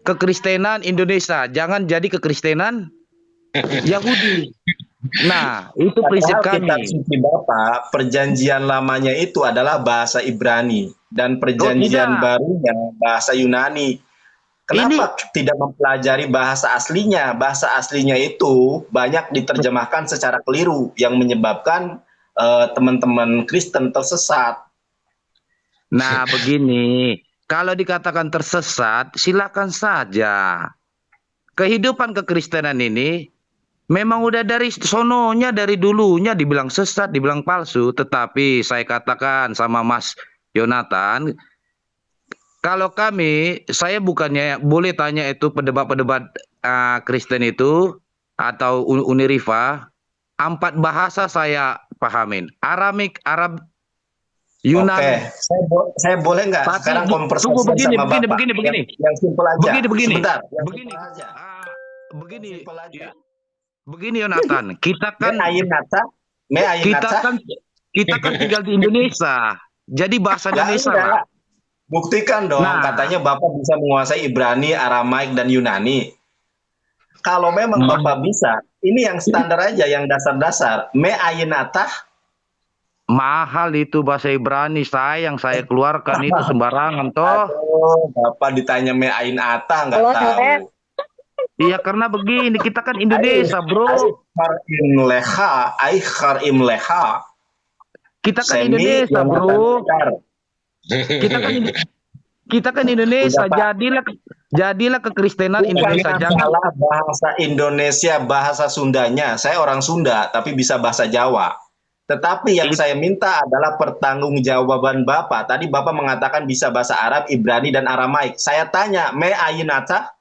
kekristenan Indonesia, jangan jadi kekristenan Yahudi. Nah, itu prinsip Padahal kitab kami. suci Bapak, perjanjian lamanya itu adalah bahasa Ibrani dan Oh perjanjian tidak, barunya bahasa Yunani. ini Kenapa tidak mempelajari bahasa aslinya? Bahasa aslinya itu banyak diterjemahkan secara keliru yang menyebabkan teman-teman Kristen tersesat. nah begini, kalau dikatakan tersesat, silakan saja. Kehidupan kekristenan ini memang udah dari sononya, dari dulunya dibilang sesat, dibilang palsu. Tetapi saya katakan sama Mas Yonatan, kalau kami, saya bukannya boleh tanya itu pedebat-pedebat Kristen itu atau Uniriva, 4 bahasa saya pahamin. Aramik, Arab, Oke, Yunan. saya boleh nggak Tapi sekarang tunggu konversasian begini, sama begini, Bapak begini, begini, yang simpel aja. begini, begini, Sebentar, yang begini, simpel aja. ah, Yang begini, simpel aja. begini Yonatan. Me ayin nata, me ayin Kita nata. kan, kita kan tinggal di Indonesia. Jadi bahasa Nggak Indonesia lah. enggak. Buktikan dong, Nah, katanya Bapak bisa menguasai Ibrani, Aramaik, dan Yunani. Kalau memang ma- Bapak bisa, ini yang standar aja, yang dasar-dasar. Me ayin nata. mahal itu bahasa Ibrani. Sayang saya keluarkan itu sembarangan toh. Aduh, Bapak ditanya me ayin ata, nggak tahu. Iya karena begini, kita kan Ai Indonesia bro. ai kharim leha, ai kharim leha. Kita kan Semi Indonesia Yonatan bro. Sekar. Kita kan kita kan Indonesia. Udah Pak, Jadilah kekristenan bukan Indonesia. Jangan. masalah bahasa Indonesia, bahasa Sundanya. Saya orang Sunda, tapi bisa bahasa Jawa. Tetapi yang it- saya minta adalah pertanggungjawaban Bapak. Tadi Bapak mengatakan bisa bahasa Arab, Ibrani, dan Aramaik. Saya tanya, me ayinata?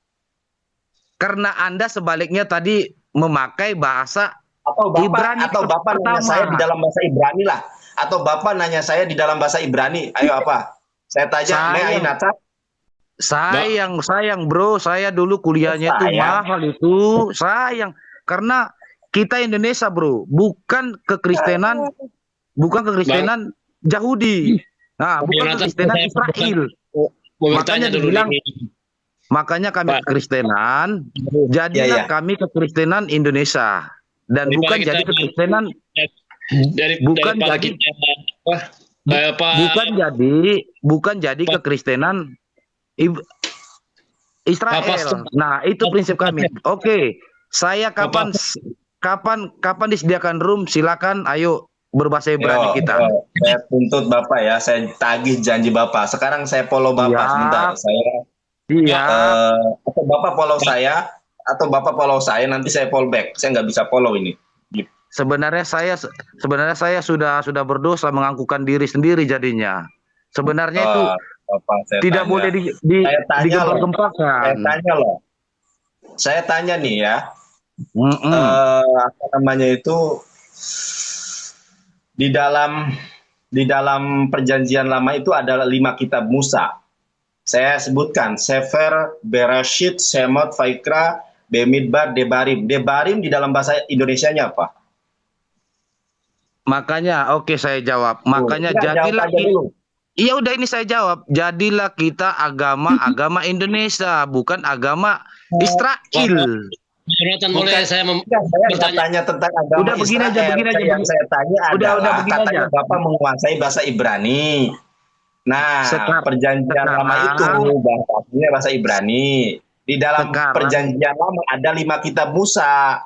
Karena Anda sebaliknya tadi memakai bahasa Atau Bapak Ibrani atau Bapak nanya saya di pertama. dalam bahasa Ibrani lah. Atau Bapak nanya saya di dalam bahasa Ibrani. Ayo apa? Saya tanya, me Sayang, ayinata? sayang bro. Saya dulu kuliahnya itu Sayang. mahal itu. Sayang. Karena kita Indonesia bro. Bukan kekristenan Yahudi. Nah, bukan Yonatan, kekristenan saya Israel. mau Makanya bertanya dulu dibilang, nih, makanya kami Pak. kekristenan, Ya, jadilah ya. kami kekristenan Indonesia. Dan Daripada bukan kita jadi kekristenan, bukan daripada jadi, kita apa bukan jadi kekristenan Israel. Nah, itu prinsip kami. Oke, saya kapan kapan disediakan room, silakan ayo berbahasa Ibrani kita. Saya tuntut Bapak ya, saya tagih janji Bapak. Sekarang saya follow Bapak sebentar. Iya. Atau Bapak follow saya, atau Bapak follow saya, nanti saya follow back. Saya nggak bisa follow ini. Sebenarnya saya sudah berdosa menganggukkan diri sendiri jadinya. Sebenarnya itu Bapak, saya tidak tanya. boleh Saya tanya loh. digempar-gemparkan. Saya tanya nih ya, apa namanya itu, di dalam perjanjian lama itu ada 5 kitab Musa. Saya sebutkan Sefer, Bereshit, Shemot, Vaikra, Bemidbar, Debarim. Debarim di dalam bahasa Indonesianya apa? Makanya, oke saya jawab. Makanya jadilah iya udah ini saya jawab. Jadilah kita agama Indonesia, bukan agama Israel. Yonatan, boleh saya bertanya tentang agama udah begini Israel. aja. Yang saya tanya adalah begini katanya aja. Bapak menguasai bahasa Ibrani. Nah, perjanjian lama itu bahasa aslinya bahasa Ibrani. Di dalam perjanjian lama ada 5 kitab Musa.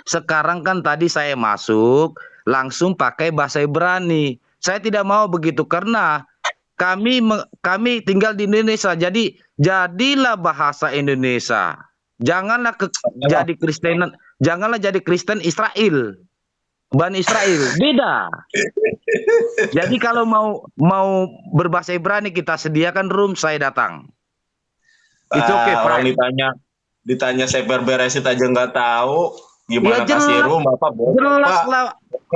Sekarang kan tadi saya masuk langsung pakai bahasa Ibrani. Saya tidak mau begitu karena kami tinggal di Indonesia. Jadi jadilah bahasa Indonesia. Janganlah jadi Kristenan, janganlah jadi Kristen Israel. Bani Israel beda. Jadi kalau mau berbahasa Ibrani kita sediakan room, saya datang. Itu oke, orang ditanya Sefer Bereshit aja nggak tahu. Gimana ya, kasih room Bapak? Jelas lah,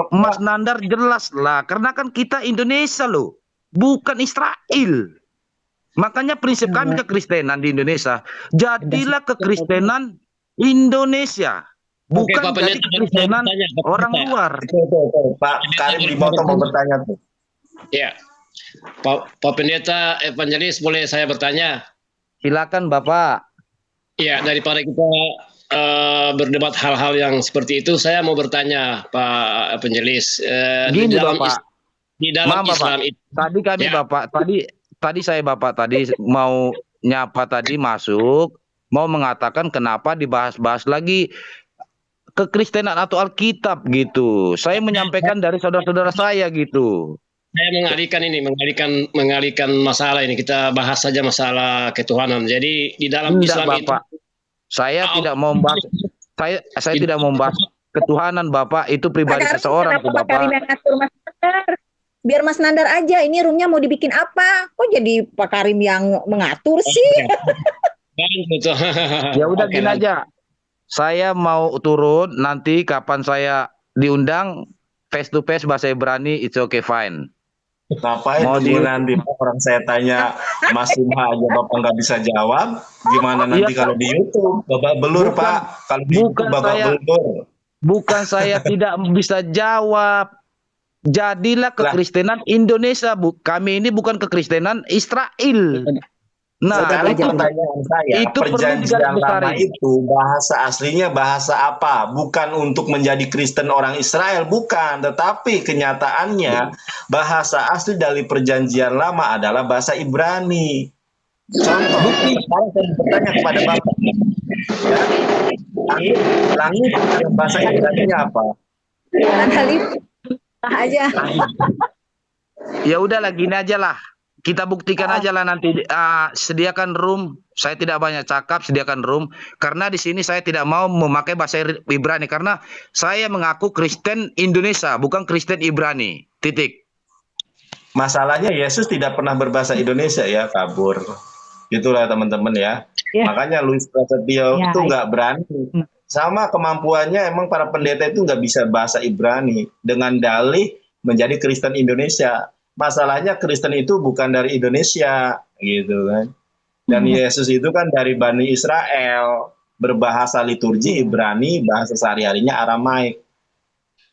Mas Nandar, jelas lah. Karena kan kita Indonesia loh, bukan Israel. Makanya prinsip kami kekristenan di Indonesia, jadilah kekristenan Indonesia. Bukan jadi kekristenan orang luar. Pak Karim Limoto mau bertanya tuh. Ya, Pak Pendeta Evangelis, boleh saya bertanya? Silakan Bapak. Ya, daripada kita berdebat hal-hal yang seperti itu, saya mau bertanya, Pak Penjelis. Di Gini dalam Bapak, di dalam maaf Bapak. Islam itu, Tadi kami ya, Bapak, tadi saya Bapak tadi mau nyapa tadi masuk, mau mengatakan kenapa dibahas-bahas lagi kekristenan atau Alkitab gitu. Saya menyampaikan dari saudara-saudara saya gitu. saya mengalihkan masalah ini. Kita bahas saja masalah ketuhanan. Jadi di dalam Enggak Islam itu, Bapak, saya tidak mau membahas, saya tidak mau membahas ketuhanan Bapak, itu Pak pribadi Karim, seseorang kenapa tuh Pak Karim Bapak. yang ngatur Mas Nandar? Biar Mas Nandar aja, ini roomnya mau dibikin apa? Kok jadi Pak Karim yang mengatur sih? betul. Ya udah Oke, gini aja. Saya mau turun nanti kapan saya diundang face to face bahasa Ibrani, it's okay fine. Ngapain Mau nunggu di- nanti orang saya tanya Mas Simha aja Bapak nggak bisa jawab, gimana nanti Iya, kalau di YouTube babak belur Bukan- Pak, kalau di bukan YouTube babak saya- belur. Bukan saya tidak bisa jawab. Jadilah kekristenan Indonesia, Bu. Kami ini bukan kekristenan Israel. Nah, Sekarang itu pertanyaan saya, itu perlu perjanjian lama digarisbawahi. itu bahasa aslinya bahasa apa? Bukan untuk menjadi Kristen orang Israel, bukan. Tetapi kenyataannya bahasa asli dari perjanjian lama adalah bahasa Ibrani. Contoh, sekarang saya bertanya kepada Bapak. Ya, langit dalam bahasa Ibrani-nya apa? Kali aja. Ya udahlah gini aja lah. Kita buktikan aja lah nanti, sediakan room. Saya tidak banyak cakap, sediakan room karena di sini saya tidak mau memakai bahasa Ibrani karena saya mengaku Kristen Indonesia, bukan Kristen Ibrani. Titik. Masalahnya Yesus tidak pernah berbahasa Indonesia ya, kabur. Itulah teman-teman ya. Ya. Makanya Luis Prasetyo Ya, itu nggak berani. Sama kemampuannya emang para pendeta itu nggak bisa bahasa Ibrani dengan dalih menjadi Kristen Indonesia. Masalahnya Kristen itu bukan dari Indonesia gitu kan. Dan Yesus itu kan dari Bani Israel, berbahasa liturgi Ibrani, bahasa sehari-harinya Aramaik.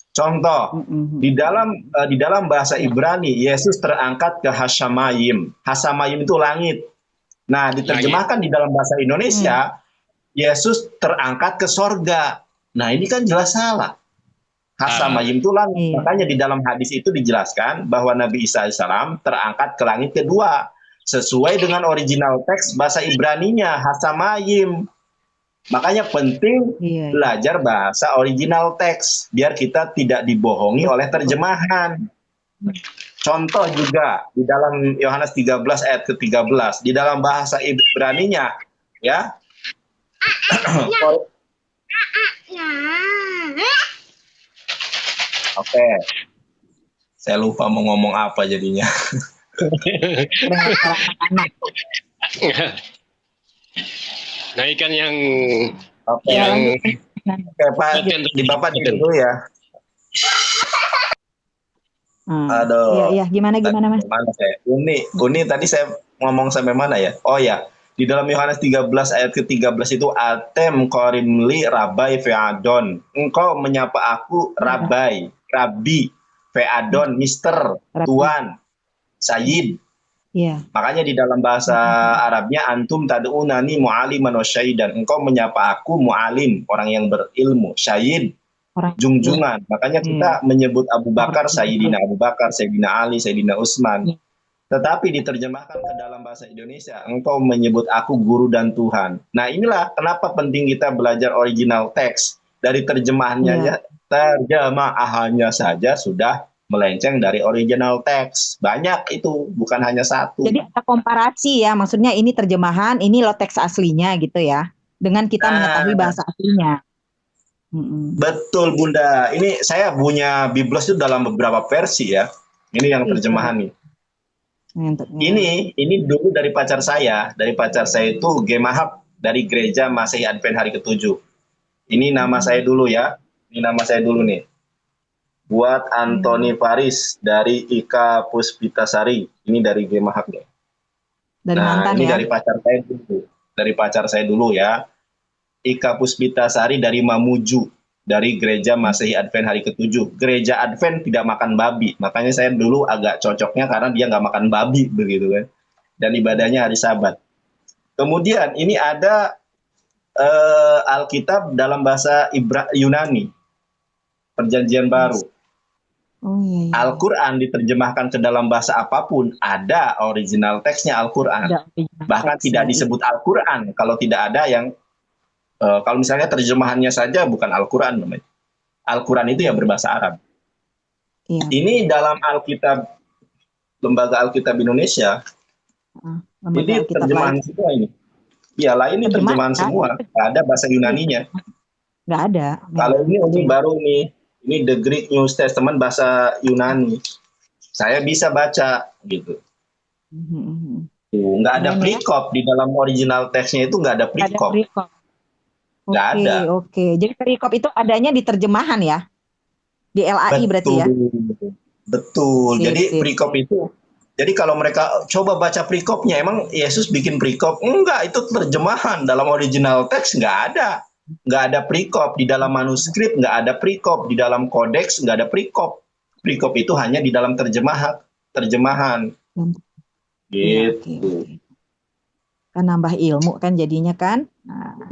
Contoh, di dalam bahasa Ibrani Yesus terangkat ke Hashamayim. Hashamayim itu langit. Nah, diterjemahkan di dalam bahasa Indonesia, Yesus terangkat ke sorga. Nah, ini kan jelas salah. Hashamayim itu langit. Iya. Makanya di dalam hadis itu dijelaskan bahwa Nabi Isa AS terangkat ke langit kedua. Sesuai dengan original teks bahasa Ibraninya, Hashamayim. Makanya penting Iya. belajar bahasa original teks biar kita tidak dibohongi oleh terjemahan. Contoh juga di dalam Yohanes 13 ayat ke-13 di dalam bahasa Ibraninya ya. Oke. Saya lupa mau ngomong apa jadinya. Nah, ikan yang Oke. Ya, yang Oke, Pak, di Bapak dulu ya. Aduh. Iya, gimana Mas? Mana saya? Uni tadi saya ngomong sampai mana ya? Oh ya, di dalam Yohanes 13 ayat ke-13 itu atem korimli rabai feadon. Engkau menyapa aku rabai, rabi, feadon, mister, Rabbi. tuan, sayyid. Iya. Makanya di dalam bahasa Arabnya antum tad'unani mu'aliman wa syaidan. Engkau menyapa aku mu'alim, orang yang berilmu, syahid, Orang junjungan. Makanya kita menyebut Abu Bakar Sayyidina Abu Bakar, Sayyidina Ali, Sayyidina Utsman. Tetapi diterjemahkan ke dalam bahasa Indonesia, engkau menyebut aku guru dan Tuhan. Nah, inilah kenapa penting kita belajar original teks. Dari terjemahannya terjemahannya saja sudah melenceng dari original teks. Banyak itu, bukan hanya satu. Jadi ada komparasi ya, maksudnya ini terjemahan, ini lo teks aslinya gitu ya, dengan kita mengetahui bahasa aslinya. Betul Bunda. Ini saya punya Biblos itu dalam beberapa versi ya. Ini yang terjemahan nih. Ini dulu dari pacar saya. Dari pacar saya itu Gemahab dari Gereja Masehi Advent Hari ke-7. Ini nama saya dulu ya. Ini nama saya dulu nih. Buat Anthony Faris dari Ika Puspitasari. Ini dari Gemahab ya. Dari Nah, mantan ini ya. dari pacar saya dulu. Dari pacar saya dulu ya. Ika Puspitasari dari Mamuju, dari Gereja Masehi Advent Hari ke-7. Gereja Advent tidak makan babi, makanya saya dulu agak cocoknya karena dia nggak makan babi begitu kan. Dan ibadahnya hari Sabat. Kemudian ini ada Alkitab dalam bahasa Yunani, Perjanjian Baru. Oh iya, iya. Al-Quran diterjemahkan ke dalam bahasa apapun, ada original teksnya Al-Quran. Ada original Bahkan teksnya, tidak disebut Al-Quran kalau tidak ada yang kalau misalnya terjemahannya saja bukan Al-Quran namanya. Al-Quran itu yang berbahasa Arab. Iya. Ini dalam Alkitab, Lembaga Alkitab Indonesia, Lembaga ini Alkitab terjemahan lain. semua ini. Ya, lain ini terjemahan semua. Nggak ada bahasa Yunaninya. Nggak ada. Kalau ini baru nih, ini The Greek New Testament bahasa Yunani. Saya bisa baca gitu. Nggak ada perikop di dalam original teksnya, itu nggak ada perikop. Nggak ada. Oke. Jadi perikop itu adanya di terjemahan ya? Di LAI berarti ya? Betul. Jadi perikop itu, jadi kalau mereka coba baca perikopnya, emang Yesus bikin perikop? Enggak, itu terjemahan. Dalam original teks nggak ada. Nggak ada perikop. Di dalam manuskrip nggak ada perikop. Di dalam kodeks nggak ada perikop. Perikop itu hanya di dalam terjemahan. Gitu. Kan nambah ilmu kan jadinya kan?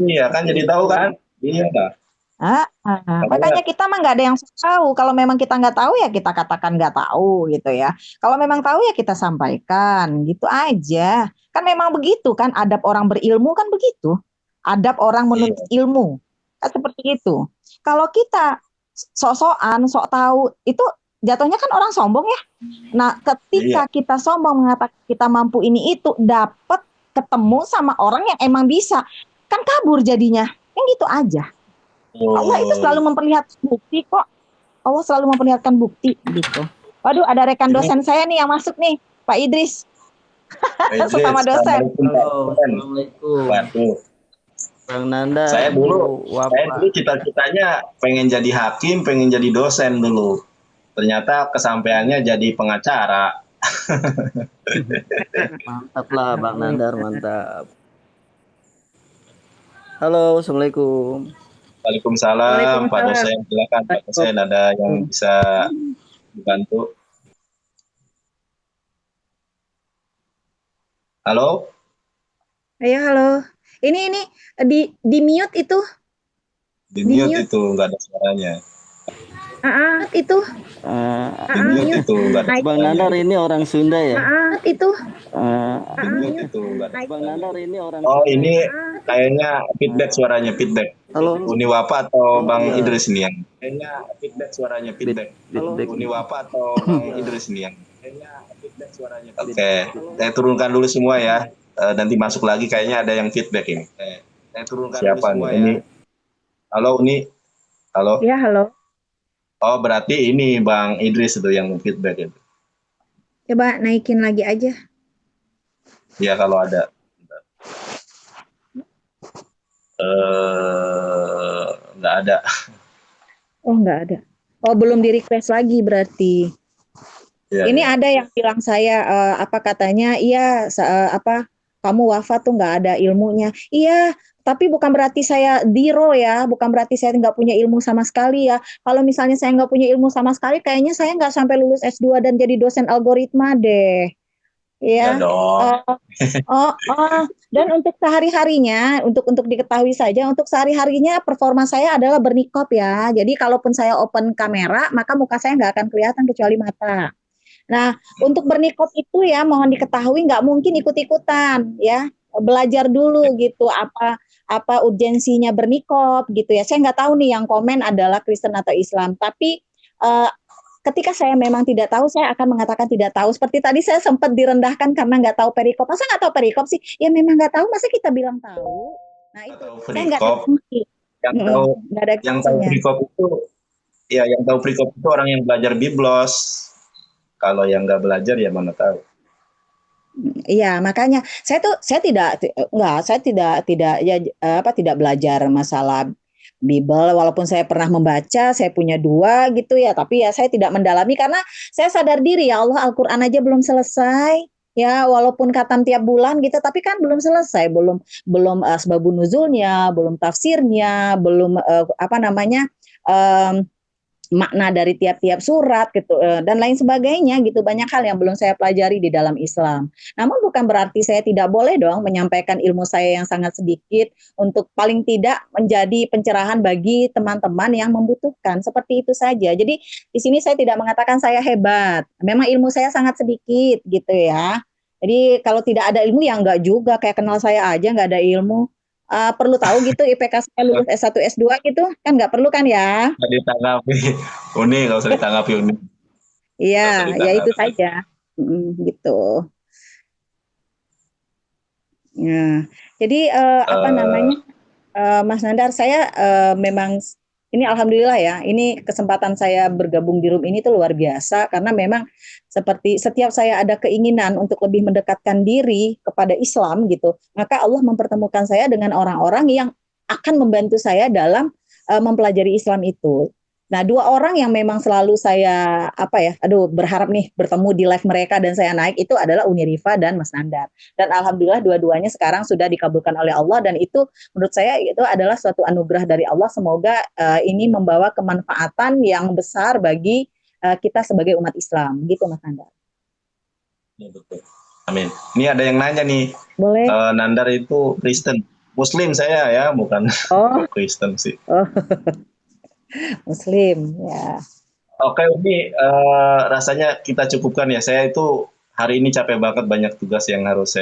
Iya kan, jadi tahu kan? Iya dah. Makanya kita mah nggak ada yang tahu. Kalau memang kita nggak tahu ya kita katakan nggak tahu gitu ya. Kalau memang tahu ya kita sampaikan gitu aja. Kan memang begitu kan, adab orang berilmu kan begitu. Adab orang menuntut ilmu kan seperti itu. Kalau kita sok-sokan, sok tahu, itu jatuhnya kan orang sombong ya. Nah, ketika kita sombong mengatakan kita mampu ini itu, dapat ketemu sama orang yang emang bisa, kan kabur jadinya. Yang gitu aja. Allah itu selalu memperlihatkan bukti kok. Allah selalu memperlihatkan bukti gitu. Waduh, ada rekan dosen saya nih yang masuk nih, Pak Idris. Sesama dosen. Assalamualaikum. Bang Nanda. Saya dulu cita-citanya pengen jadi hakim, pengen jadi dosen dulu. Ternyata kesampaiannya jadi pengacara. Mantap lah Bang Nandar, mantap. Halo, Assalamualaikum. Waalaikumsalam, Pak dosen. Silakan Pak dosen, ada yang bisa dibantu. Halo? Ayo, halo. Ini di mute itu. Di mute itu nggak ada suaranya. Itu. Di mute itu nggak ada. Bang Nandar ini orang Sunda ya? Itu. Di mute itu nggak ada. Bang Nandar ini orang. Oh, ini kayaknya feedback suaranya, feedback. Halo. Uniwapa atau Bang Idris ini yang? Kayaknya feedback suaranya, feedback. Halo. Uniwapa atau Bang Idris ini yang? Kayaknya feedback suaranya. Oke, saya turunkan dulu semua ya. Nanti masuk lagi kayaknya ada yang feedback ini. Saya turunkan siapa dulu semua nih? Ini. Halo, ini. Halo. Ya, halo. Oh, berarti ini Bang Idris itu yang feedback itu. Coba naikin lagi aja. Ya, kalau ada. Nggak ada. Oh, nggak ada. Oh, belum di request lagi berarti. Ya, ini ada yang bilang saya apa katanya? Iya, kamu wafat tuh nggak ada ilmunya. Iya, tapi bukan berarti saya zero ya, bukan berarti saya nggak punya ilmu sama sekali ya. Kalau misalnya saya nggak punya ilmu sama sekali, kayaknya saya nggak sampai lulus S2 dan jadi dosen algoritma deh. Ya, dan untuk sehari-harinya, untuk diketahui saja, untuk sehari-harinya performa saya adalah bernikop ya. Jadi kalaupun saya open kamera, maka muka saya nggak akan kelihatan kecuali mata. Nah, untuk bernikop itu ya mohon diketahui nggak mungkin ikut-ikutan ya, belajar dulu gitu apa urgensinya bernikop gitu ya. Saya nggak tahu nih yang komen adalah Kristen atau Islam, tapi ketika saya memang tidak tahu, saya akan mengatakan tidak tahu. Seperti tadi saya sempat direndahkan karena nggak tahu perikop. Masa nggak tahu perikop sih? Ya memang nggak tahu, masa kita bilang tahu? Nah itu, saya nggak tahu. Yang tahu perikop itu, ya yang tahu perikop itu orang yang belajar Biblos. Kalau yang nggak belajar ya mana tahu. Iya, makanya saya tidak belajar masalah Bible, walaupun saya pernah membaca, saya punya 2 gitu ya, tapi ya saya tidak mendalami karena saya sadar diri ya Allah, Al-Qur'an aja belum selesai. Ya, walaupun khatam tiap bulan gitu, tapi kan belum selesai, belum asbabun nuzulnya, belum tafsirnya, belum makna dari tiap-tiap surat gitu dan lain sebagainya gitu. Banyak hal yang belum saya pelajari di dalam Islam. Namun bukan berarti saya tidak boleh dong menyampaikan ilmu saya yang sangat sedikit untuk paling tidak menjadi pencerahan bagi teman-teman yang membutuhkan. Seperti itu saja. Jadi di sini saya tidak mengatakan saya hebat. Memang ilmu saya sangat sedikit gitu ya. Jadi kalau tidak ada ilmu ya enggak juga, kayak kenal saya aja nggak ada ilmu. Perlu tahu gitu IPK saya lulus S1 S2 gitu kan nggak perlu kan ya? Nggak ditanggapi. Uni, nggak usah ditanggapi Uni. Iya, Nggak usah ya itu ditanggapi. saja. Gitu. Nah, jadi apa namanya, Mas Nandar, saya memang ini alhamdulillah ya, ini kesempatan saya bergabung di room ini tuh luar biasa karena memang seperti setiap saya ada keinginan untuk lebih mendekatkan diri kepada Islam gitu, maka Allah mempertemukan saya dengan orang-orang yang akan membantu saya dalam mempelajari Islam itu. Nah, dua orang yang memang selalu saya apa ya, aduh berharap nih bertemu di live mereka dan saya naik itu adalah Uni Rifa dan Mas Nandar. Dan alhamdulillah dua-duanya sekarang sudah dikabulkan oleh Allah dan itu menurut saya itu adalah suatu anugerah dari Allah. Semoga ini membawa kemanfaatan yang besar bagi kita sebagai umat Islam. Gitu Mas Nandar. Ya, betul. Amin. Ini ada yang nanya nih. Boleh? Nandar itu Kristen. Muslim saya ya, bukan Oh, Kristen sih. oh Muslim ya. Oke, Uni, rasanya kita cukupkan ya. Saya itu hari ini capek banget, banyak tugas yang harus saya